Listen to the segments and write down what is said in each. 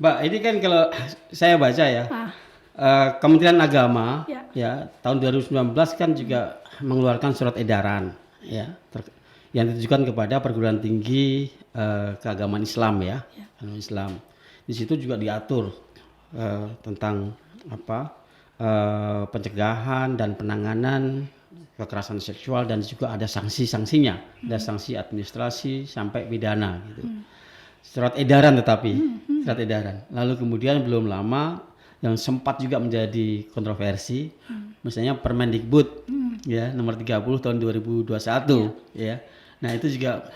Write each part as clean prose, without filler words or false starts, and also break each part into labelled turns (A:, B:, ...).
A: Mbak, ini kan kalau saya baca ya, Kementerian Agama ya tahun 2019 kan juga mengeluarkan surat edaran ya yang ditujukan kepada perguruan tinggi keagamaan Islam ya, agama Islam. Di situ juga diatur tentang pencegahan dan penanganan kekerasan seksual dan juga ada sanksi-sanksinya, ada sanksi administrasi sampai pidana gitu. Surat edaran surat edaran. Lalu kemudian belum lama yang sempat juga menjadi kontroversi, misalnya Permendikbud ya nomor 30 tahun 2021 ya. Nah itu juga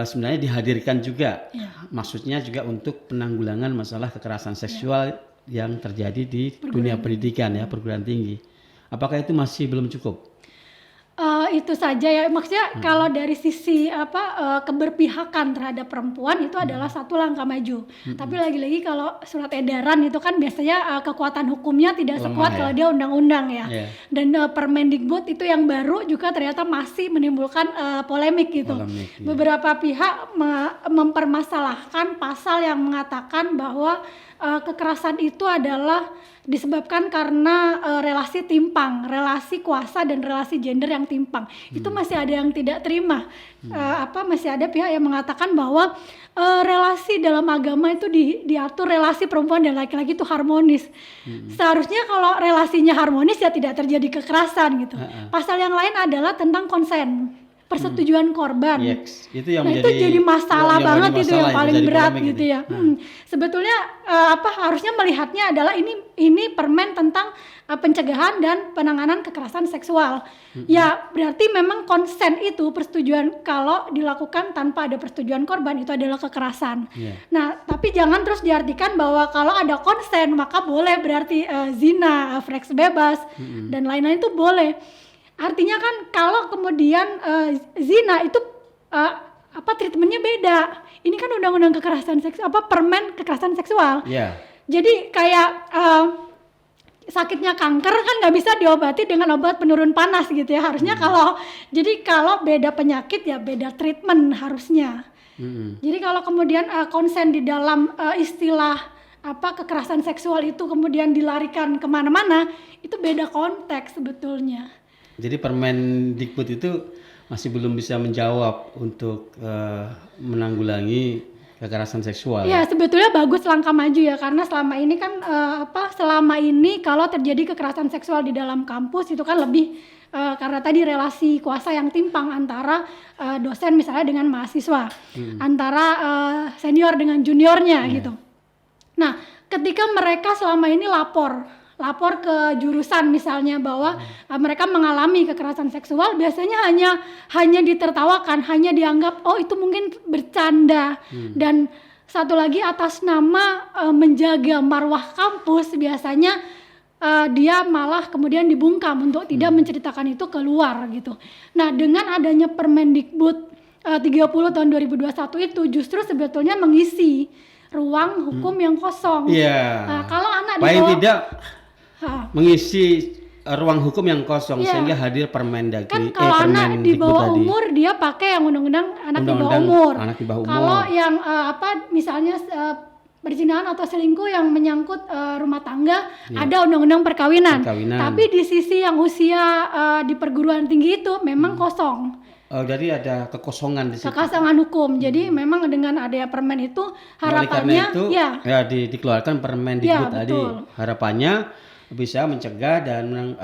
A: sebenarnya dihadirkan juga, maksudnya juga untuk penanggulangan masalah kekerasan seksual yang terjadi di dunia pendidikan ya, perguruan tinggi. Apakah itu masih belum cukup?
B: Itu saja ya, maksudnya kalau dari sisi keberpihakan terhadap perempuan itu adalah satu langkah maju. Tapi lagi-lagi kalau surat edaran itu kan biasanya kekuatan hukumnya tidak sekuat kalau dia undang-undang ya. Dan Permendikbud itu yang baru juga ternyata masih menimbulkan polemik gitu. Beberapa pihak mempermasalahkan pasal yang mengatakan bahwa kekerasan itu adalah disebabkan karena relasi timpang, relasi kuasa dan relasi gender yang timpang. Itu masih ada yang tidak terima. Masih ada pihak yang mengatakan bahwa relasi dalam agama itu diatur relasi perempuan dan laki-laki itu harmonis. Seharusnya kalau relasinya harmonis ya tidak terjadi kekerasan gitu. Pasal yang lain adalah tentang konsen, persetujuan korban.
A: Itu yang
B: itu jadi masalah banget, itu yang paling berat gitu ya. Sebetulnya harusnya melihatnya adalah ini permen tentang pencegahan dan penanganan kekerasan seksual. Ya berarti memang konsen itu persetujuan, kalau dilakukan tanpa ada persetujuan korban itu adalah kekerasan. Nah tapi jangan terus diartikan bahwa kalau ada konsen maka boleh berarti zina, seks bebas dan lain-lain itu boleh. Artinya kan kalau kemudian zina itu treatmentnya beda. Ini kan undang-undang kekerasan seksual, permen kekerasan seksual. Jadi kayak sakitnya kanker kan nggak bisa diobati dengan obat penurun panas gitu ya. Harusnya kalau beda penyakit ya beda treatment harusnya. Jadi kalau kemudian konsen di dalam istilah kekerasan seksual itu kemudian dilarikan kemana-mana, itu beda konteks sebetulnya.
A: Jadi Permendikbud itu masih belum bisa menjawab untuk menanggulangi kekerasan seksual.
B: Ya sebetulnya bagus langkah maju ya, karena selama ini kan selama ini kalau terjadi kekerasan seksual di dalam kampus itu kan lebih karena tadi relasi kuasa yang timpang antara dosen misalnya dengan mahasiswa, antara senior dengan juniornya gitu. Nah ketika mereka selama ini lapor ke jurusan misalnya bahwa mereka mengalami kekerasan seksual, biasanya hanya ditertawakan, hanya dianggap oh itu mungkin bercanda. Dan satu lagi atas nama menjaga marwah kampus, biasanya dia malah kemudian dibungkam untuk tidak menceritakan itu keluar gitu. Nah dengan adanya Permendikbud 30 tahun 2021 itu justru sebetulnya mengisi ruang hukum yang kosong. Kalau anak
A: mengisi ruang hukum yang kosong sehingga hadir Permendagri.
B: Kan kalau anak di bawah umur dia pakai yang undang-undang anak di bawah umur. Kalau yang misalnya perzinahan atau selingkuh yang menyangkut rumah tangga, ada undang-undang perkawinan. Tapi di sisi yang usia di perguruan tinggi itu memang kosong.
A: Jadi ada kekosongan di situ.
B: Kekosongan hukum. Jadi memang dengan adanya permen itu harapannya
A: dikeluarkan Permendikbud tadi. Harapannya bisa mencegah dan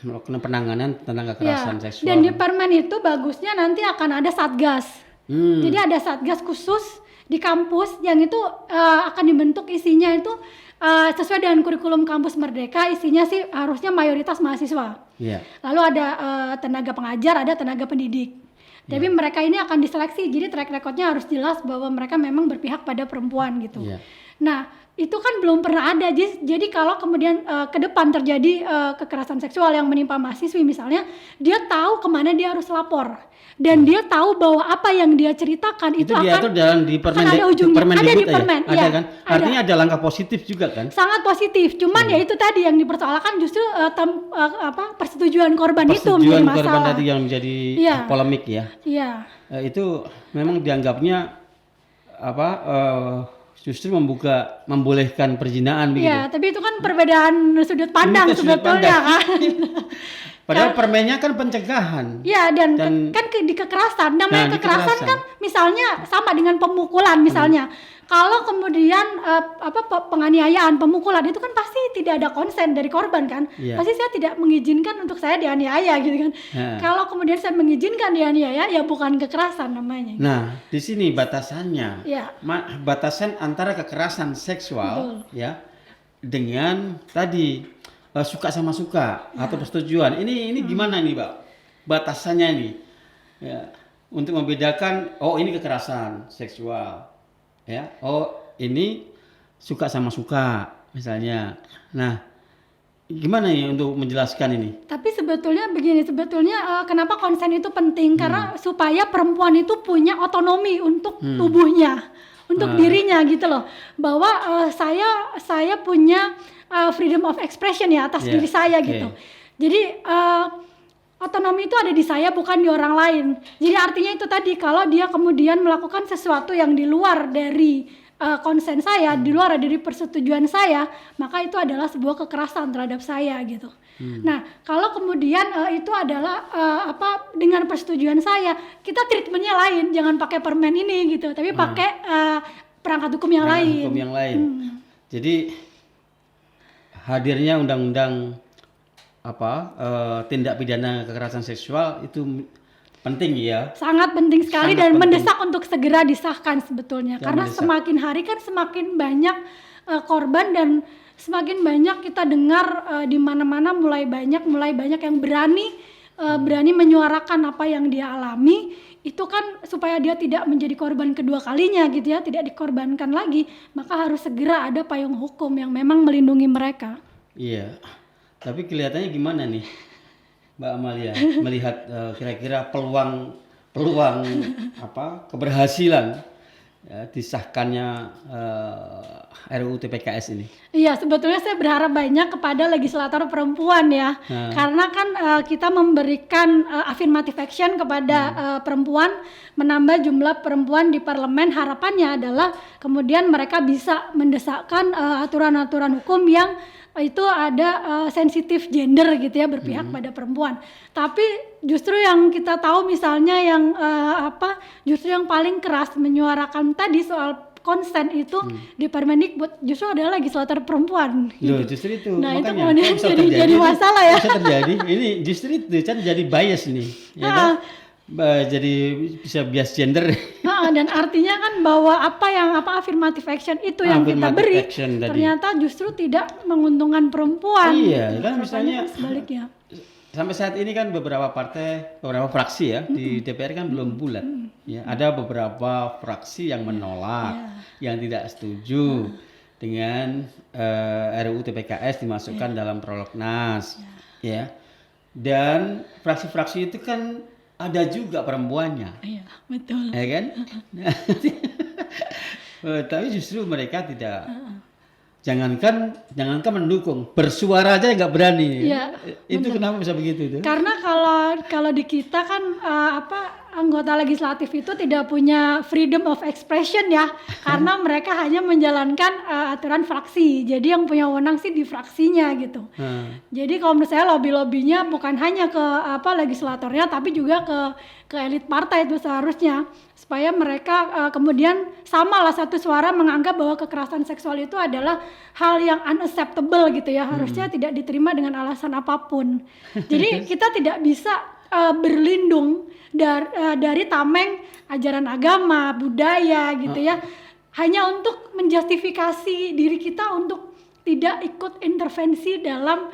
A: melakukan penanganan tentang kekerasan seksual.
B: Dan di permen itu bagusnya nanti akan ada satgas. Jadi ada satgas khusus di kampus yang itu akan dibentuk, isinya itu sesuai dengan kurikulum kampus Merdeka, isinya sih harusnya mayoritas mahasiswa. Lalu ada tenaga pengajar, ada tenaga pendidik. Tapi mereka ini akan diseleksi, jadi track recordnya harus jelas bahwa mereka memang berpihak pada perempuan gitu. Nah itu kan belum pernah ada, jadi kalau kemudian ke depan terjadi kekerasan seksual yang menimpa mahasiswi misalnya, dia tahu kemana dia harus lapor dan dia tahu bahwa apa yang dia ceritakan itu
A: diatur dalam di
B: akan ada ujungnya, ada di permen,
A: ada kan? Artinya ada langkah positif juga kan?
B: Sangat positif, cuman ya itu tadi yang dipersoalkan justru persetujuan korban itu menjadi masalah.
A: Persetujuan korban tadi yang menjadi polemik ya. Itu memang dianggapnya justru membolehkan perzinahan begitu.
B: Ya, tapi itu kan perbedaan sudut pandang
A: Itu sudut
B: sebetulnya
A: pandang.
B: kan.
A: Padahal permennya kan pencegahan.
B: Ya, dan kan di kekerasan, namanya
A: Nah, di
B: kekerasan
A: kekerasan.
B: kan misalnya sama dengan pemukulan misalnya. Kalau kemudian penganiayaan, pemukulan itu kan pasti tidak ada konsen dari korban kan.
A: Iya.
B: Pasti saya tidak mengizinkan untuk saya dianiaya gitu kan.
A: Nah.
B: Kalau kemudian saya mengizinkan dianiaya, ya bukan kekerasan namanya.
A: Nah, di sini batasannya.
B: Ya.
A: Batasan antara kekerasan seksual ya dengan tadi suka sama suka atau persetujuan. Ini gimana nih, Pak? Batasannya nih. Ya, untuk membedakan ini kekerasan seksual. Ya. Oh, ini suka sama suka misalnya. Nah, gimana ya untuk menjelaskan ini?
B: Tapi sebetulnya begini, kenapa konsen itu penting? Karena supaya perempuan itu punya otonomi untuk tubuhnya, untuk dirinya gitu loh. Bahwa saya punya freedom of expression ya atas diri saya gitu. Jadi otonomi itu ada di saya, bukan di orang lain. Jadi artinya itu tadi, kalau dia kemudian melakukan sesuatu yang di luar dari konsen saya, di luar dari persetujuan saya, maka itu adalah sebuah kekerasan terhadap saya gitu. Nah, kalau kemudian itu adalah dengan persetujuan saya, kita treatmentnya lain, jangan pakai permen ini gitu, tapi pakai perangkat hukum yang lain.
A: Hukum yang lain. Jadi hadirnya undang-undang tindak pidana kekerasan seksual itu penting ya.
B: Sangat penting sekali
A: Sangat
B: dan
A: penting.
B: mendesak untuk segera disahkan sebetulnya. Karena
A: mendesak.
B: semakin hari kan semakin banyak korban dan semakin banyak kita dengar di mana-mana mulai banyak yang berani menyuarakan apa yang dia alami. Itu kan supaya dia tidak menjadi korban kedua kalinya gitu ya, tidak dikorbankan lagi, maka harus segera ada payung hukum yang memang melindungi mereka.
A: Iya. Tapi kelihatannya gimana nih, Mbak Amalia, melihat kira-kira peluang keberhasilan disahkannya RUU TPKS ini?
B: Iya, sebetulnya saya berharap banyak kepada legislator perempuan ya, karena kan kita memberikan affirmative action kepada perempuan, menambah jumlah perempuan di parlemen. Harapannya adalah kemudian mereka bisa mendesakkan aturan-aturan hukum yang itu ada sensitif gender gitu ya, berpihak pada perempuan. Tapi justru yang kita tahu misalnya yang justru yang paling keras menyuarakan tadi soal konsen itu di Permendikbud justru adalah legislator perempuan.
A: Loh, justru itu.
B: Nah, itu
A: makanya
B: kemudian
A: bisa
B: jadi masalah ya.
A: Bisa terjadi. Ini justru itu kan jadi bias nih, ya kan? Jadi bisa bias gender.
B: Dan artinya kan bahwa affirmative action itu yang kita beri ternyata justru tidak menguntungkan perempuan.
A: Iya, kan misalnya
B: sebaliknya.
A: Sampai saat ini kan beberapa fraksi ya di DPR kan belum bulat. Ya, ada beberapa fraksi yang menolak, yang tidak setuju dengan RUU TPKS dimasukkan dalam prolegnas, ya. Dan fraksi-fraksi itu kan ada juga perempuannya.
B: Iya, betul.
A: Ya kan? Tapi justru mereka tidak. Jangankan mendukung, bersuara aja nggak berani.
B: Ya,
A: itu kenapa bisa begitu itu?
B: Karena kalau di kita kan anggota legislatif itu tidak punya freedom of expression ya, karena mereka hanya menjalankan aturan fraksi. Jadi yang punya wewenang sih di fraksinya gitu. Jadi kalau menurut saya lobby-lobbynya bukan hanya ke legislatornya, tapi juga ke elit partai itu seharusnya, supaya mereka kemudian samalah satu suara menganggap bahwa kekerasan seksual itu adalah hal yang unacceptable gitu ya, harusnya tidak diterima dengan alasan apapun. Jadi kita tidak bisa berlindung dari tameng ajaran agama, budaya gitu ya, hanya untuk menjustifikasi diri kita untuk tidak ikut intervensi dalam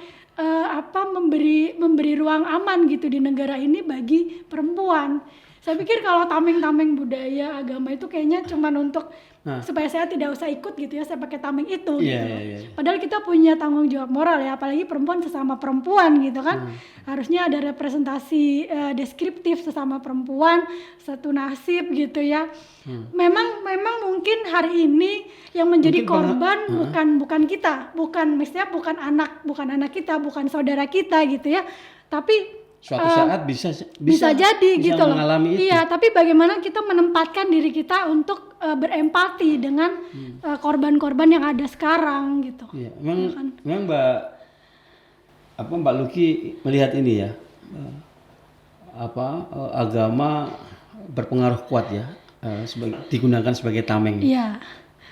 B: memberi ruang aman gitu di negara ini bagi perempuan. Saya pikir kalau tameng-tameng budaya agama itu kayaknya cuman untuk supaya saya tidak usah ikut gitu ya, saya pakai tameng itu gitu. Padahal kita punya tanggung jawab moral ya, apalagi perempuan sesama perempuan gitu kan. Harusnya ada representasi deskriptif sesama perempuan, satu nasib gitu ya. Memang mungkin hari ini yang menjadi korban bukan kita, bukan anak kita, bukan saudara kita gitu ya. Tapi
A: suatu saat
B: bisa jadi
A: bisa
B: gitu loh.
A: mengalami itu.
B: Iya, tapi bagaimana kita menempatkan diri kita untuk berempati dengan korban-korban yang ada sekarang gitu.
A: Iya, memang Mbak Luki melihat ini ya, agama berpengaruh kuat ya, digunakan sebagai tameng.
B: Iya.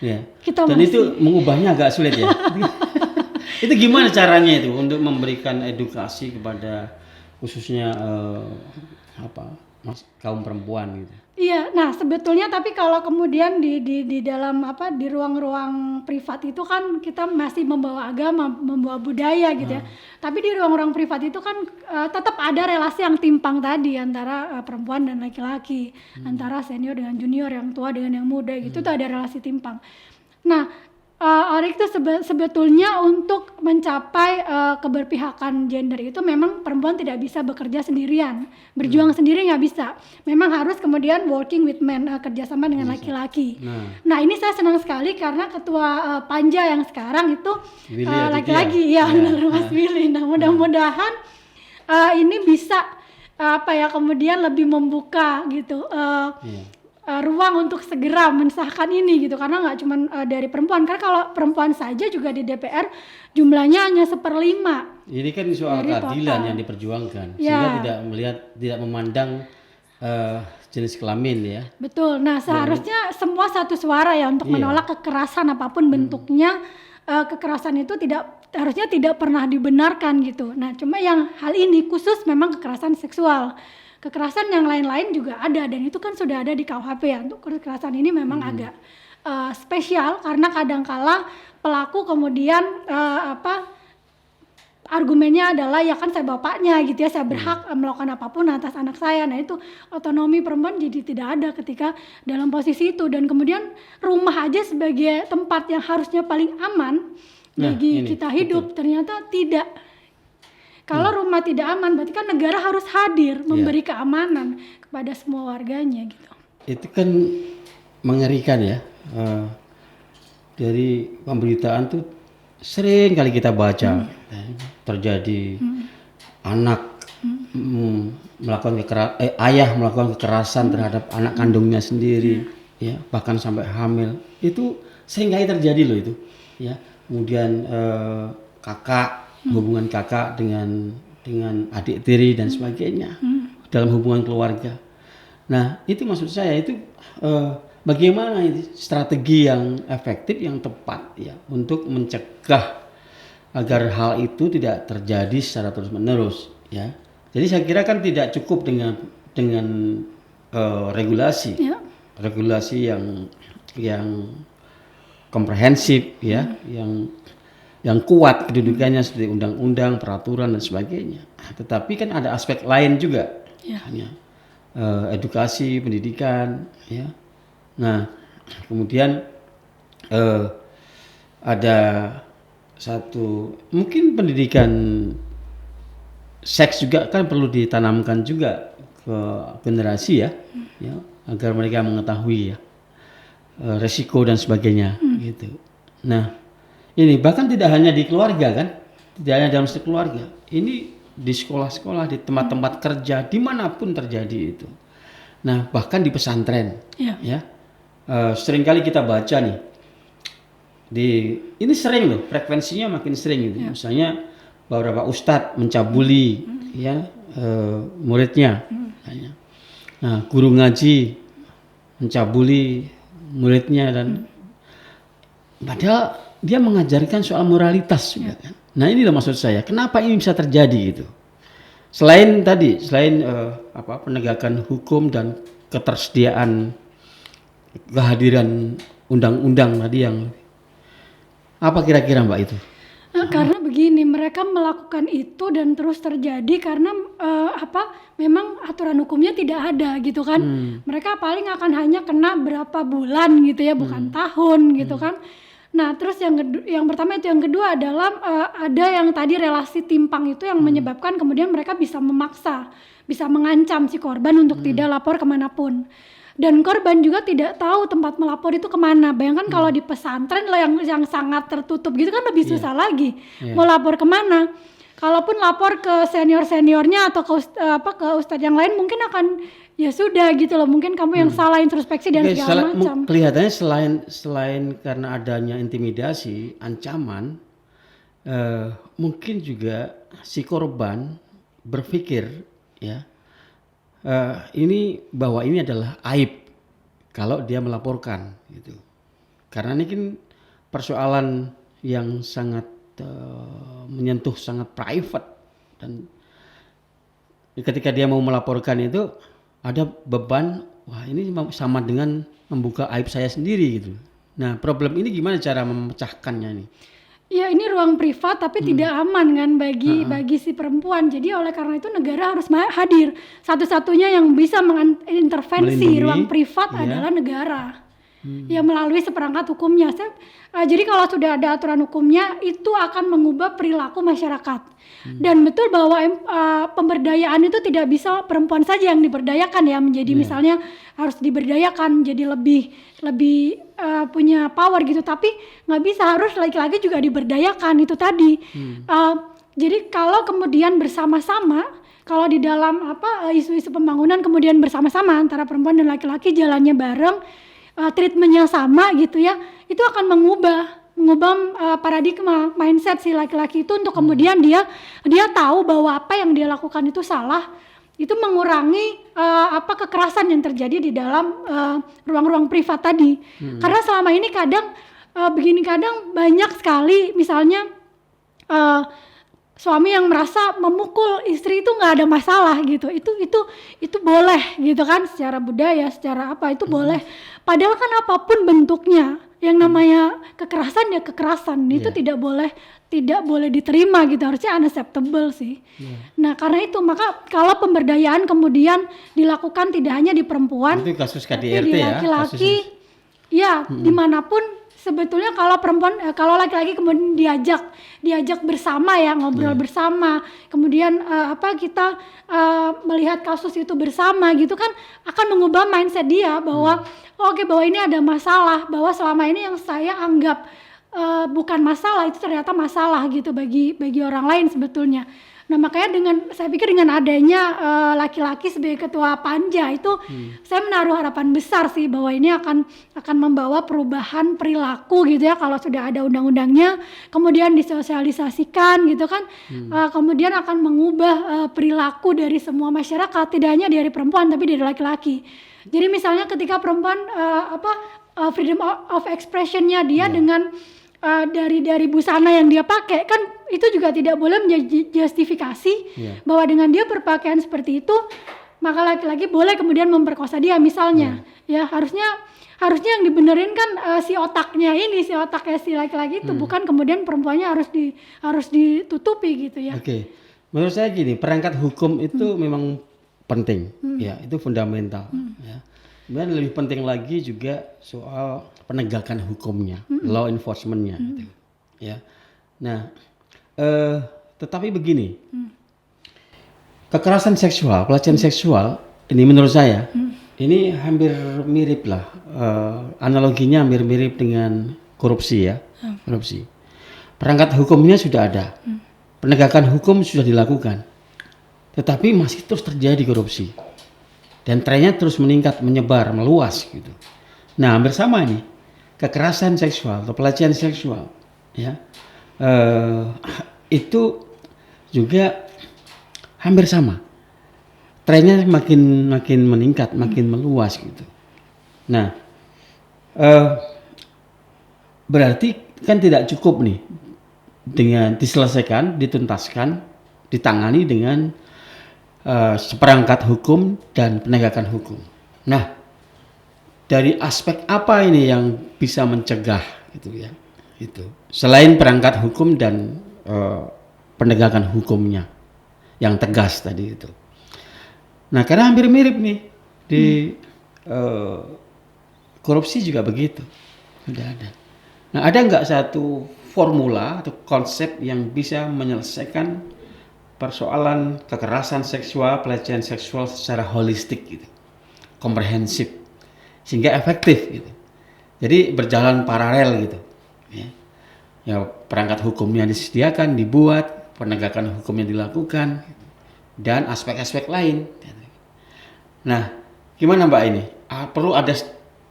A: Ya.
B: Kita
A: Dan itu mengubahnya agak sulit ya. Itu gimana caranya itu untuk memberikan edukasi kepada khususnya kaum perempuan gitu?
B: Iya, nah sebetulnya tapi kalau kemudian di dalam di ruang-ruang privat itu kan kita masih membawa agama, membawa budaya gitu ya. Tapi di ruang-ruang privat itu kan tetap ada relasi yang timpang tadi antara perempuan dan laki-laki, antara senior dengan junior, yang tua dengan yang muda gitu, tuh ada relasi timpang. Nah, Arik itu sebetulnya untuk mencapai keberpihakan gender itu memang perempuan tidak bisa bekerja sendirian, berjuang sendiri nggak bisa. Memang harus kemudian working with men, kerjasama dengan laki-laki. Nah ini saya senang sekali karena ketua Panja yang sekarang itu laki-laki, ya benar Mas Willy. Nah mudah-mudahan ini bisa kemudian lebih membuka gitu. Ruang untuk segera mensahkan ini gitu, karena nggak cuma dari perempuan, karena kalau perempuan saja juga di DPR jumlahnya hanya 1/5.
A: Ini kan soal keadilan yang diperjuangkan, sehingga tidak memandang jenis kelamin ya.
B: Betul. Nah seharusnya semua satu suara ya untuk menolak kekerasan apapun bentuknya. Kekerasan itu harusnya tidak pernah dibenarkan gitu. Nah cuma yang hal ini khusus memang kekerasan seksual. Kekerasan yang lain-lain juga ada, dan itu kan sudah ada di KUHP ya. Untuk kekerasan ini memang agak spesial karena kadangkala pelaku kemudian argumennya adalah ya kan saya bapaknya gitu ya, saya berhak melakukan apapun atas anak saya. Nah itu otonomi perempuan jadi tidak ada ketika dalam posisi itu, dan kemudian rumah aja sebagai tempat yang harusnya paling aman bagi kita hidup ternyata tidak. Kalau rumah tidak aman, berarti kan negara harus hadir memberi keamanan kepada semua warganya gitu.
A: Itu kan mengerikan ya. Dari pemberitaan tuh sering kali kita baca terjadi anak melakukan ayah melakukan kekerasan terhadap anak kandungnya sendiri, ya bahkan sampai hamil. Itu sering kali terjadi loh itu, ya. Kemudian hubungan kakak dengan adik tiri dan sebagainya dalam hubungan keluarga. Nah itu maksud saya itu bagaimana ini strategi yang efektif yang tepat ya untuk mencegah agar hal itu tidak terjadi secara terus menerus ya. Jadi saya kira kan tidak cukup dengan regulasi yang komprehensif ya, yang kuat kedudukannya seperti undang-undang, peraturan dan sebagainya. Tetapi kan ada aspek lain juga, edukasi, pendidikan, ya. Nah, kemudian ada satu mungkin pendidikan seks juga kan perlu ditanamkan juga ke generasi ya, agar mereka mengetahui ya resiko dan sebagainya, gitu. Nah. Ini bahkan tidak hanya di keluarga kan, tidak hanya dalam satu keluarga. Ini di sekolah-sekolah, di tempat-tempat kerja, dimanapun terjadi itu. Nah bahkan di pesantren, ya seringkali kita baca nih, ini sering loh, frekuensinya makin sering gitu. Misalnya beberapa ustadz mencabuli muridnya, nah guru ngaji mencabuli muridnya, dan padahal dia mengajarkan soal moralitas juga kan. Nah inilah maksud saya, kenapa ini bisa terjadi gitu. Selain penegakan hukum dan ketersediaan kehadiran undang-undang tadi yang apa kira-kira Mbak itu?
B: Karena begini, mereka melakukan itu dan terus terjadi karena memang aturan hukumnya tidak ada gitu kan. Mereka paling akan hanya kena berapa bulan gitu ya, bukan tahun gitu kan. Nah terus yang pertama itu, yang kedua adalah ada yang tadi relasi timpang itu yang menyebabkan kemudian mereka bisa memaksa, bisa mengancam si korban untuk tidak lapor kemanapun. Dan korban juga tidak tahu tempat melapor itu kemana. Bayangkan kalau di pesantren yang sangat tertutup gitu kan lebih susah lagi mau lapor kemana. kalaupun lapor ke seniornya atau ke ustadz yang lain mungkin akan ya sudah gitu loh, mungkin kamu yang salah, introspeksi dan
A: Oke,
B: segala macam.
A: kelihatannya selain karena adanya intimidasi, ancaman, mungkin juga si korban berpikir ya ini bahwa ini adalah aib kalau dia melaporkan gitu. Karena ini kan persoalan yang sangat menyentuh sangat private, dan ketika dia mau melaporkan itu ada beban, wah ini sama dengan membuka aib saya sendiri gitu. Nah, problem ini gimana cara memecahkannya nih?
B: Ya ini ruang privat tapi tidak aman kan bagi si perempuan. Jadi oleh karena itu negara harus hadir. Satu-satunya yang bisa mengintervensi
A: Melindungi,
B: ruang privat
A: iya.
B: adalah negara. Ya melalui seperangkat hukumnya. Jadi kalau sudah ada aturan hukumnya itu akan mengubah perilaku masyarakat. Dan betul bahwa pemberdayaan itu tidak bisa perempuan saja yang diberdayakan ya, menjadi misalnya harus diberdayakan jadi lebih punya power gitu, tapi nggak bisa, harus laki-laki juga diberdayakan itu tadi. Jadi kalau kemudian bersama-sama, kalau di dalam isu-isu pembangunan kemudian bersama-sama antara perempuan dan laki-laki jalannya bareng, treatmentnya sama gitu ya, itu akan mengubah paradigma mindset si laki-laki itu untuk kemudian dia tahu bahwa apa yang dia lakukan itu salah, itu mengurangi kekerasan yang terjadi di dalam ruang-ruang privat tadi. Karena selama ini kadang banyak sekali misalnya suami yang merasa memukul istri itu nggak ada masalah gitu, itu boleh gitu kan, secara budaya, secara apa itu boleh. Padahal kan apapun bentuknya, yang namanya kekerasan ya kekerasan, itu tidak boleh diterima gitu, harusnya unacceptable sih. Nah karena itu maka kalau pemberdayaan kemudian dilakukan tidak hanya di perempuan,
A: Itu kasus
B: tapi
A: KDRT
B: di
A: ya,
B: laki-laki, ya dimanapun. Sebetulnya kalau perempuan, kalau laki-laki kemudian diajak bersama ya, ngobrol bersama, kemudian kita melihat kasus itu bersama gitu kan, akan mengubah mindset dia bahwa bahwa ini ada masalah, bahwa selama ini yang saya anggap bukan masalah itu ternyata masalah gitu bagi orang lain sebetulnya. Nah makanya saya pikir dengan adanya laki-laki sebagai ketua panja itu, saya menaruh harapan besar sih bahwa ini akan membawa perubahan perilaku gitu ya, kalau sudah ada undang-undangnya kemudian disosialisasikan gitu kan, kemudian akan mengubah perilaku dari semua masyarakat, tidak hanya dari perempuan tapi dari laki-laki. Jadi misalnya ketika perempuan freedom of expression-nya dia dengan dari busana yang dia pakai kan, itu juga tidak boleh menjadi justifikasi bahwa dengan dia berpakaian seperti itu maka laki-laki boleh kemudian memperkosa dia misalnya. Ya harusnya yang dibenerin kan si otaknya si laki-laki itu, bukan kemudian perempuannya harus ditutupi gitu ya.
A: Oke. Menurut saya gini, perangkat hukum itu memang penting, ya itu fundamental. Ya. Kemudian lebih penting lagi juga soal penegakan hukumnya, law enforcement-nya, gitu. Ya. Nah, tetapi begini, kekerasan seksual, pelecehan seksual ini menurut saya ini hampir mirip lah, analoginya hampir mirip dengan korupsi ya, korupsi. Perangkat hukumnya sudah ada, penegakan hukum sudah dilakukan, tetapi masih terus terjadi korupsi. Dan trennya terus meningkat, menyebar, meluas gitu. Nah, hampir sama nih, kekerasan seksual atau pelecehan seksual, ya, itu juga hampir sama. Trennya makin meningkat, makin meluas gitu. Nah, berarti kan tidak cukup nih dengan diselesaikan, dituntaskan, ditangani dengan seperangkat hukum dan penegakan hukum. Nah, dari aspek apa ini yang bisa mencegah gitu ya? Itu selain perangkat hukum dan penegakan hukumnya yang tegas tadi itu. Nah, karena hampir mirip nih di korupsi juga begitu, sudah ada. Nah, ada nggak satu formula atau konsep yang bisa menyelesaikan persoalan kekerasan seksual, pelecehan seksual secara holistik gitu, komprehensif, sehingga efektif gitu. Jadi berjalan paralel gitu. Ya, perangkat hukumnya disediakan, dibuat, penegakan hukum yang dilakukan, dan aspek-aspek lain. Nah, gimana Mbak ini? Perlu ada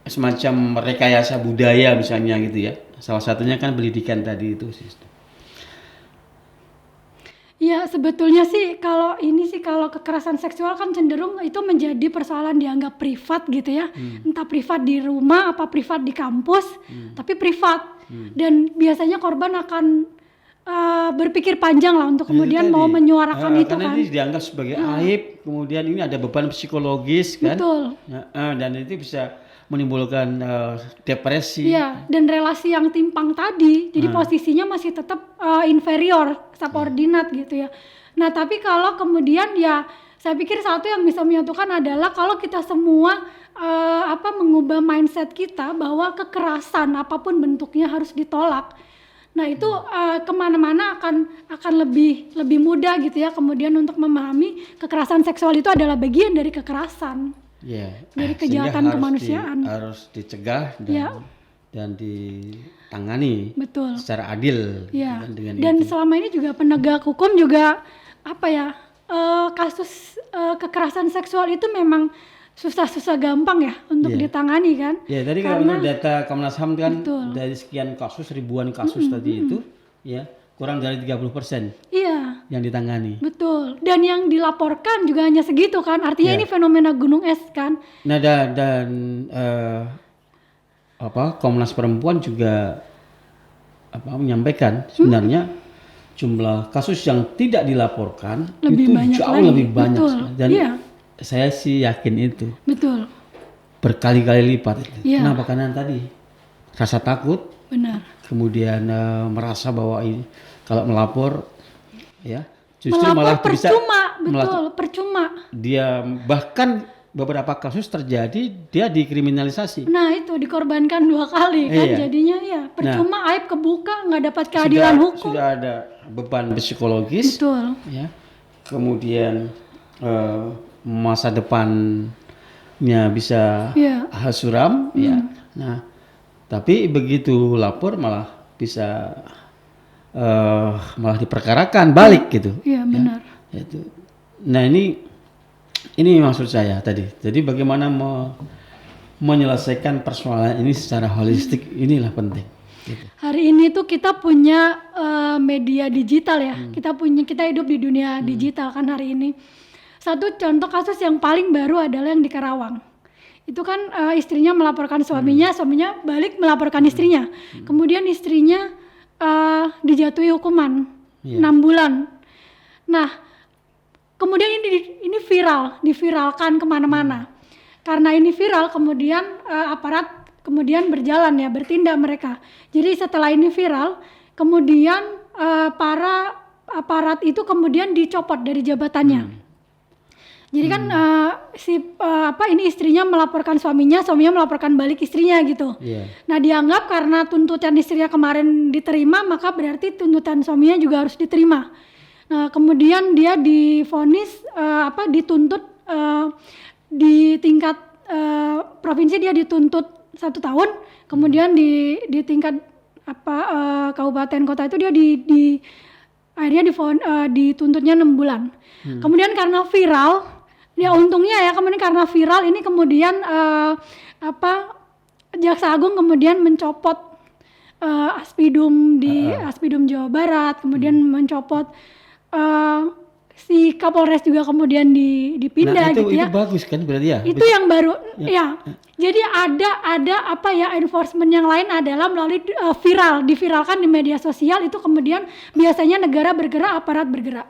A: semacam rekayasa budaya misalnya gitu ya. Salah satunya kan pendidikan tadi itu.
B: Ya sebetulnya sih kalau kekerasan seksual kan cenderung itu menjadi persoalan dianggap privat gitu ya. Entah privat di rumah apa privat di kampus, tapi privat. Dan biasanya korban akan berpikir panjang lah untuk kemudian mau menyuarakan itu
A: karena
B: kan.
A: ini dianggap sebagai aib, kemudian ini ada beban psikologis kan.
B: Betul.
A: Dan itu bisa menimbulkan depresi.
B: Iya, dan relasi yang timpang tadi, jadi posisinya masih tetap inferior, subordinat gitu ya. Nah, tapi kalau kemudian ya, saya pikir satu yang bisa menyatukan adalah kalau kita semua mengubah mindset kita bahwa kekerasan apapun bentuknya harus ditolak. Nah, itu kemana-mana akan lebih mudah gitu ya. Kemudian untuk memahami kekerasan seksual itu adalah bagian dari kekerasan.
A: Ya,
B: Dari kejahatan kemanusiaan.
A: Harus dicegah dan ditangani
B: Betul.
A: secara adil.
B: Ya.
A: Kan, dengan
B: Dan
A: itu.
B: selama ini juga penegak hukum juga kasus kekerasan seksual itu memang susah gampang ya untuk ditangani kan.
A: Ya, tadi kalau menurut data Komnas HAM kan dari sekian kasus, ribuan kasus tadi itu ya kurang dari 30%
B: Iya.
A: yang ditangani.
B: Betul. Dan yang dilaporkan juga hanya segitu kan. Artinya ini fenomena gunung es kan.
A: Nah, dan Komnas Perempuan juga menyampaikan sebenarnya jumlah kasus yang tidak dilaporkan
B: Lebih
A: itu
B: banyak
A: jauh
B: lagi.
A: lebih banyak.
B: Betul.
A: Dan
B: Iya.
A: saya sih yakin itu
B: Betul.
A: berkali-kali lipat itu.
B: Iya.
A: Kenapa? Karena tadi rasa takut,
B: Benar.
A: kemudian merasa bahwa ini kalau melapor ya justru
B: Melapor
A: malah bisa
B: percuma, betul, percuma.
A: dia bahkan beberapa kasus terjadi dia dikriminalisasi.
B: Nah itu dikorbankan 2 kali kan,
A: Iya.
B: jadinya ya percuma aib kebuka, nggak dapat keadilan hukum.
A: Sudah ada beban psikologis,
B: Betul.
A: ya. Kemudian masa depannya bisa suram, ya. Nah, tapi begitu lapor malah bisa malah diperkarakan balik gitu.
B: Iya benar.
A: Ya, itu. Nah ini maksud saya tadi. Jadi bagaimana menyelesaikan persoalan ini secara holistik, inilah penting. Gitu.
B: Hari ini tuh kita punya media digital ya. Kita hidup di dunia digital kan hari ini. Satu contoh kasus yang paling baru adalah yang di Karawang. Itu kan istrinya melaporkan suaminya balik melaporkan istrinya. Kemudian istrinya dijatuhi hukuman 6 bulan. Nah, kemudian ini diviralkan kemana-mana. Karena ini viral, kemudian aparat kemudian berjalan ya, bertindak mereka. Jadi setelah ini viral, kemudian para aparat itu kemudian dicopot dari jabatannya. Jadi kan ini istrinya melaporkan suaminya melaporkan balik istrinya gitu.
A: Yeah.
B: Nah dianggap karena tuntutan istrinya kemarin diterima, maka berarti tuntutan suaminya juga harus diterima. Nah kemudian dia divonis dituntut di tingkat provinsi dia dituntut 1 tahun, kemudian di tingkat kabupaten kota itu dia akhirnya dituntutnya 6 bulan. Kemudian karena viral, ya untungnya ya kemudian karena viral ini kemudian Jaksa Agung kemudian mencopot Aspidum di Aspidum Jawa Barat, kemudian mencopot si Kapolres juga kemudian dipindah gitu ya.
A: Itu bagus kan berarti ya?
B: Itu yang baru ya. Jadi ada enforcement yang lain adalah melalui diviralkan di media sosial itu kemudian biasanya negara bergerak, aparat bergerak.